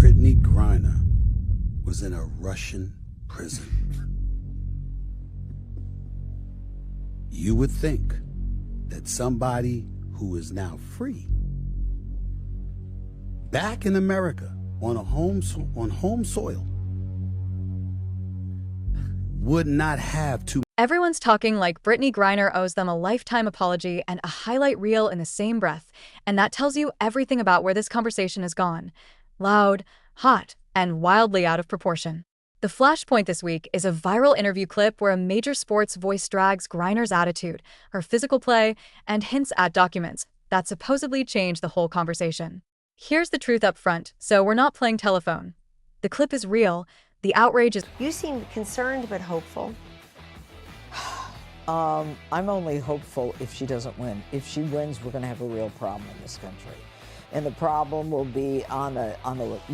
Brittney Griner was in a Russian prison. You would think that somebody who is now free, back in America on home soil, would not have to. Everyone's talking like Brittney Griner owes them a lifetime apology and a highlight reel in the same breath, and that tells you everything about where this conversation has gone. Loud, hot, and wildly out of proportion. The flashpoint this week is a viral interview clip where a major sports voice drags Griner's attitude, her physical play, and hints at documents that supposedly change the whole conversation. Here's the truth up front, so we're not playing telephone. The clip is real. The outrage is... You seem concerned but hopeful. I'm only hopeful if she doesn't win. If she wins, we're going to have a real problem in this country. And the problem will be on a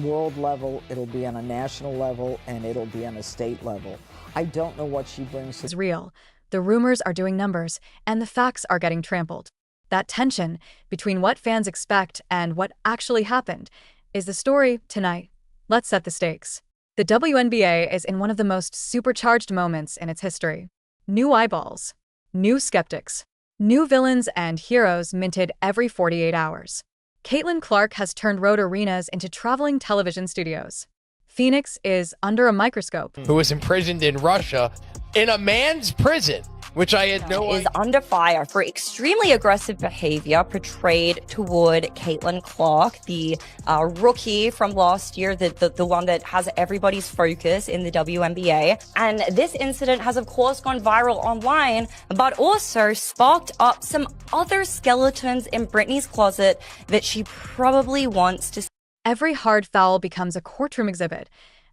world level, it'll be on a national level, and it'll be on a state level. I don't know what she brings to... is real. The rumors are doing numbers, and the facts are getting trampled. That tension between what fans expect and what actually happened is the story tonight. Let's set the stakes. The WNBA is in one of the most supercharged moments in its history. New eyeballs, new skeptics, new villains and heroes minted every 48 hours. Caitlin Clark has turned road arenas into traveling television studios. Phoenix is under a microscope. Who was imprisoned in Russia in a man's prison, which I had no idea. Is under fire for extremely aggressive behavior portrayed toward Caitlin Clark, the rookie from last year, the one that has everybody's focus in the WNBA. And this incident has, of course, gone viral online, but also sparked up some other skeletons in Brittney's closet that she probably wants to... Every hard foul becomes a courtroom exhibit.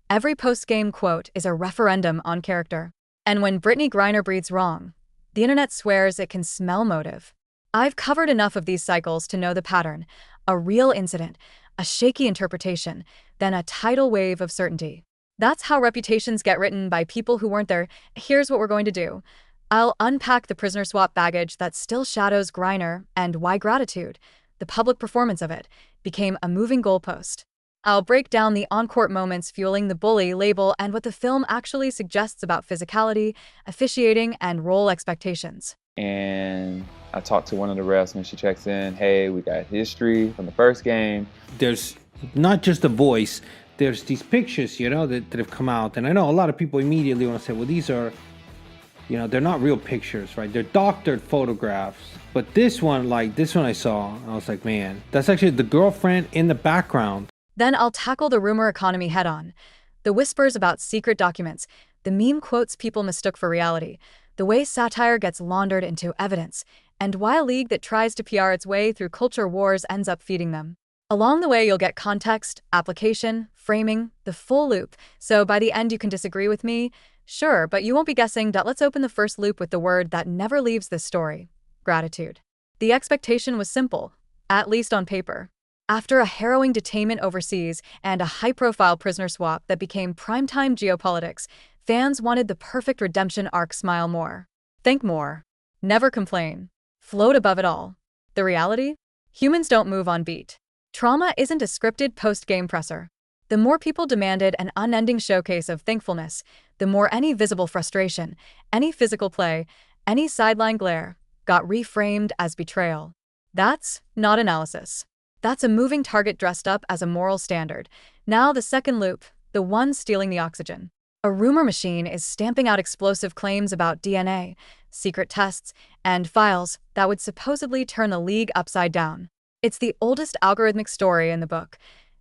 Every post-game quote is a referendum on character. And when Brittney Griner breathes wrong, the internet swears it can smell motive. I've covered enough of these cycles to know the pattern. A real incident, a shaky interpretation, then a tidal wave of certainty. That's how reputations get written by people who weren't there. Here's what we're going to do. I'll unpack the prisoner swap baggage that still shadows Griner and why gratitude, the public performance of it, became a moving goalpost. I'll break down the on-court moments fueling the bully label and what the film actually suggests about physicality, officiating, and role expectations. And I talked to one of the refs when she checks in. Hey, we got history from the first game. There's not just a voice. There's these pictures, that have come out. And I know a lot of people immediately want to say, well, these are, they're not real pictures, right? They're doctored photographs. But this one I saw, I was like, man, that's actually the girlfriend in the background. Then I'll tackle the rumor economy head-on. The whispers about secret documents, the meme quotes people mistook for reality, the way satire gets laundered into evidence, and why a league that tries to PR its way through culture wars ends up feeding them. Along the way, you'll get context, application, framing, the full loop. So by the end, you can disagree with me. Sure, but you won't be guessing. Let's open the first loop with the word that never leaves this story: gratitude. The expectation was simple, at least on paper. After a harrowing detainment overseas and a high-profile prisoner swap that became primetime geopolitics, fans wanted the perfect redemption arc. Smile more. Think more. Never complain. Float above it all. The reality? Humans don't move on beat. Trauma isn't a scripted post-game presser. The more people demanded an unending showcase of thankfulness, the more any visible frustration, any physical play, any sideline glare got reframed as betrayal. That's not analysis. That's a moving target dressed up as a moral standard. Now the second loop, the one stealing the oxygen. A rumor machine is stamping out explosive claims about DNA, secret tests, and files that would supposedly turn the league upside down. It's the oldest algorithmic story in the book.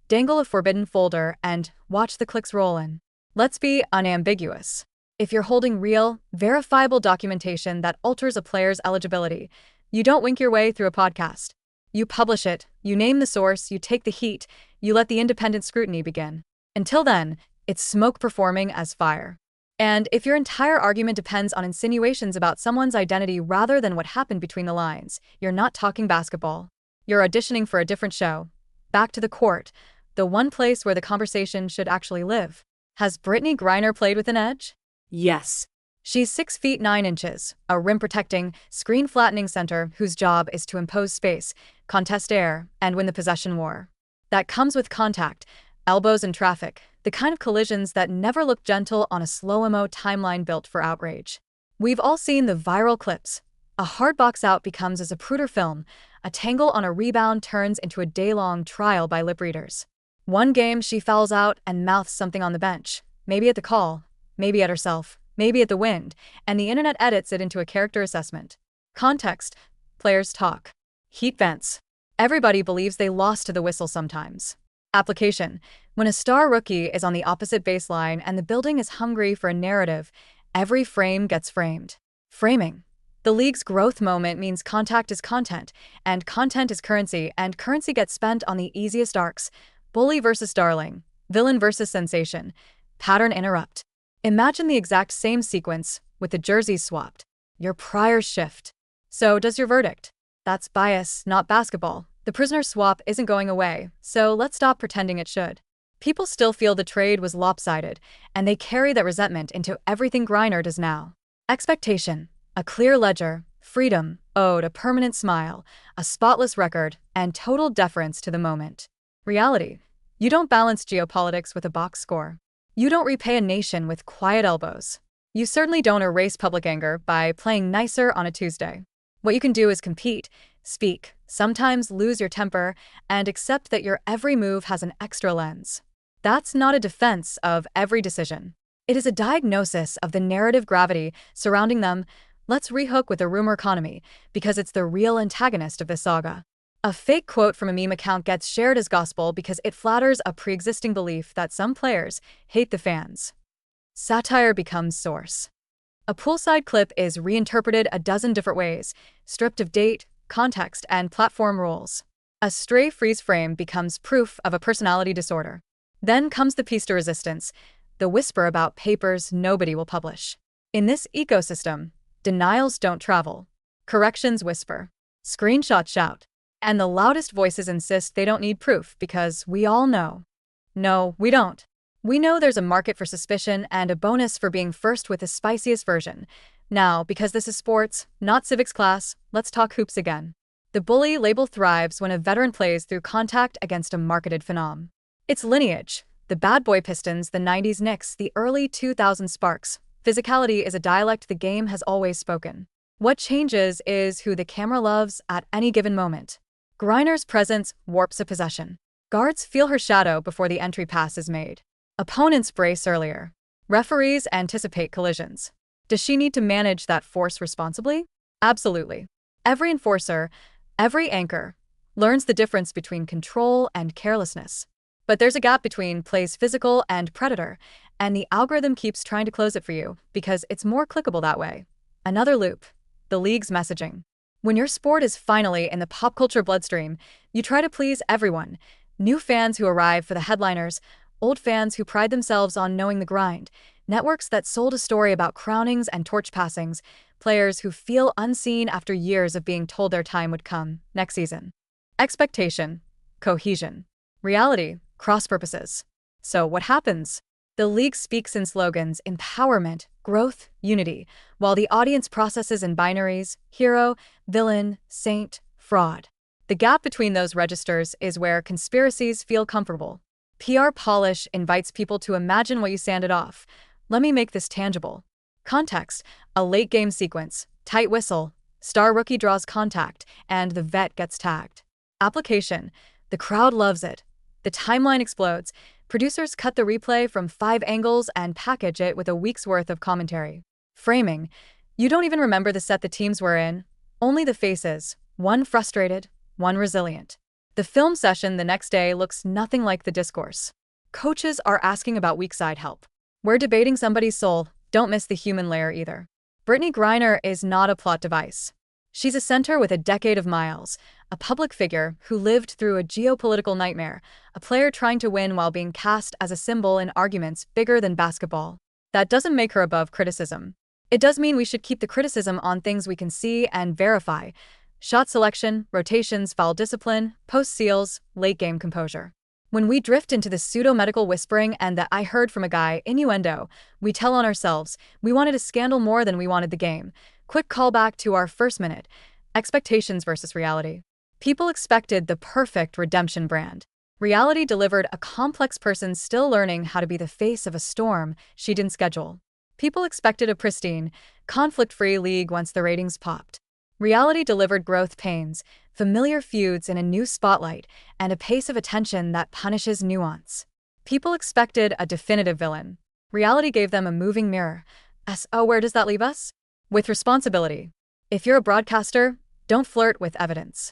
Dangle a forbidden folder and watch the clicks roll in. Let's be unambiguous. If you're holding real, verifiable documentation that alters a player's eligibility, you don't wink your way through a podcast. You publish it, you name the source, you take the heat, you let the independent scrutiny begin. Until then, it's smoke performing as fire. And if your entire argument depends on insinuations about someone's identity rather than what happened between the lines, you're not talking basketball. You're auditioning for a different show. Back to the court, the one place where the conversation should actually live. Has Brittney Griner played with an edge? Yes. She's 6 feet 9 inches, a rim-protecting, screen-flattening center whose job is to impose space, contest air, and win the possession war. That comes with contact, Elbows in traffic, the kind of collisions that never look gentle on a slow-mo timeline built for outrage. We've all seen the viral clips. A hard box out becomes a Zapruder film, a tangle on a rebound turns into a day-long trial by lip readers. One game she fouls out and mouths something on the bench, maybe at the call, maybe at herself, maybe at the wind, and the internet edits it into a character assessment. Context, players talk. Heat vents. Everybody believes they lost to the whistle sometimes. Application, when a star rookie is on the opposite baseline and the building is hungry for a narrative, every frame gets framed. Framing. The league's growth moment means contact is content, and content is currency, and currency gets spent on the easiest arcs. Bully versus darling, villain versus sensation, pattern interrupt. Imagine the exact same sequence with the jerseys swapped. Your priors shift. So does your verdict. That's bias, not basketball. The prisoner swap isn't going away, so let's stop pretending it should. People still feel the trade was lopsided, and they carry that resentment into everything Griner does now. Expectation, a clear ledger, freedom, owed a permanent smile, a spotless record, and total deference to the moment. Reality, you don't balance geopolitics with a box score. You don't repay a nation with quiet elbows. You certainly don't erase public anger by playing nicer on a Tuesday. What you can do is compete, speak, sometimes lose your temper, and accept that your every move has an extra lens. That's not a defense of every decision. It is a diagnosis of the narrative gravity surrounding them. Let's rehook with the rumor economy, because it's the real antagonist of this saga. A fake quote from a meme account gets shared as gospel because it flatters a pre-existing belief that some players hate the fans. Satire becomes source. A poolside clip is reinterpreted a dozen different ways, stripped of date, context, and platform rules. A stray freeze frame becomes proof of a personality disorder. Then comes the piece de resistance, the whisper about papers nobody will publish. In this ecosystem, denials don't travel. Corrections whisper. Screenshots shout. And the loudest voices insist they don't need proof because we all know. No, we don't. We know there's a market for suspicion and a bonus for being first with the spiciest version. Now, because this is sports, not civics class, let's talk hoops again. The bully label thrives when a veteran plays through contact against a marketed phenom. Its lineage, the bad boy Pistons, the 90s Knicks, the early 2000s Sparks. Physicality is a dialect the game has always spoken. What changes is who the camera loves at any given moment. Griner's presence warps a possession. Guards feel her shadow before the entry pass is made. Opponents brace earlier. Referees anticipate collisions. Does she need to manage that force responsibly? Absolutely. Every enforcer, every anchor, learns the difference between control and carelessness. But there's a gap between plays physical and predator, and the algorithm keeps trying to close it for you because it's more clickable that way. Another loop, the league's messaging. When your sport is finally in the pop culture bloodstream, you try to please everyone. New fans who arrive for the headliners, old fans who pride themselves on knowing the grind, networks that sold a story about crownings and torch passings, players who feel unseen after years of being told their time would come next season. Expectation, cohesion. Reality, cross purposes. So what happens? The league speaks in slogans, empowerment, growth, unity, while the audience processes in binaries, hero, villain, saint, fraud. The gap between those registers is where conspiracies feel comfortable. PR polish invites people to imagine what you sanded off. Let me make this tangible. Context, a late game sequence, tight whistle, star rookie draws contact, and the vet gets tagged. Application, the crowd loves it. The timeline explodes. Producers cut the replay from 5 angles and package it with a week's worth of commentary. Framing, you don't even remember the set the teams were in, only the faces, one frustrated, one resilient. The film session the next day looks nothing like the discourse. Coaches are asking about weak side help. We're debating somebody's soul, don't miss the human layer either. Brittney Griner is not a plot device. She's a center with a decade of miles, a public figure who lived through a geopolitical nightmare, a player trying to win while being cast as a symbol in arguments bigger than basketball. That doesn't make her above criticism. It does mean we should keep the criticism on things we can see and verify. Shot selection, rotations, foul discipline, post seals, late game composure. When we drift into the pseudo-medical whispering and the "I heard from a guy" innuendo, we tell on ourselves. We wanted a scandal more than we wanted the game. Quick callback to our first minute. Expectations versus reality. People expected the perfect redemption brand. Reality delivered a complex person still learning how to be the face of a storm she didn't schedule. People expected a pristine, conflict-free league once the ratings popped. Reality delivered growth pains, familiar feuds in a new spotlight, and a pace of attention that punishes nuance. People expected a definitive villain. Reality gave them a moving mirror. So where does that leave us? With responsibility. If you're a broadcaster, don't flirt with evidence.